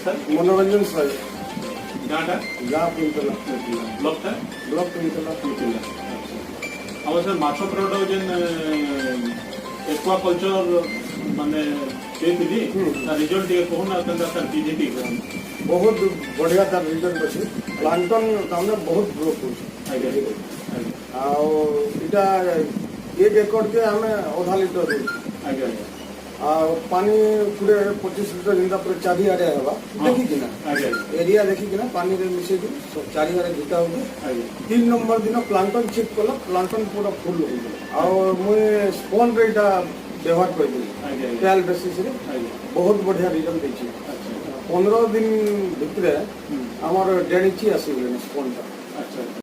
sir मनोरंजन साहेब गाँटा गाँ पिंतला ब्लॉकटा block पिंतला अब सर माछ प्रडक्ट जेन एक्वा कल्चर माने देती रिजल्ट टे कहूना केनता सर पीजीटी बहुत बढ़िया तार रिजल्ट अच्छे प्लांटन तामने बहुत ग्रोथ हो इटा 1 एकड़ के हमें आधा लीटर दे आगे पानी पूरे 25 लीटर जिंदा पूरे चारिआडे हेबा देखि किना आगे एरिया देखि किना पानी रे मिसे दि सब चारिआडे झिटा हो आगे 3 नंबर दिन प्लांटन चेक कला प्लांटन पूरा फुल हो गया और मुई स्पोन रे इटा व्यवहार कर दी आगे ट्रायल बेसिस रे आगे बहुत बढ़िया रिजल्ट देछि 15 दिन भितरे हमर डेढ़ इंची आसी स्पोन टा अच्छा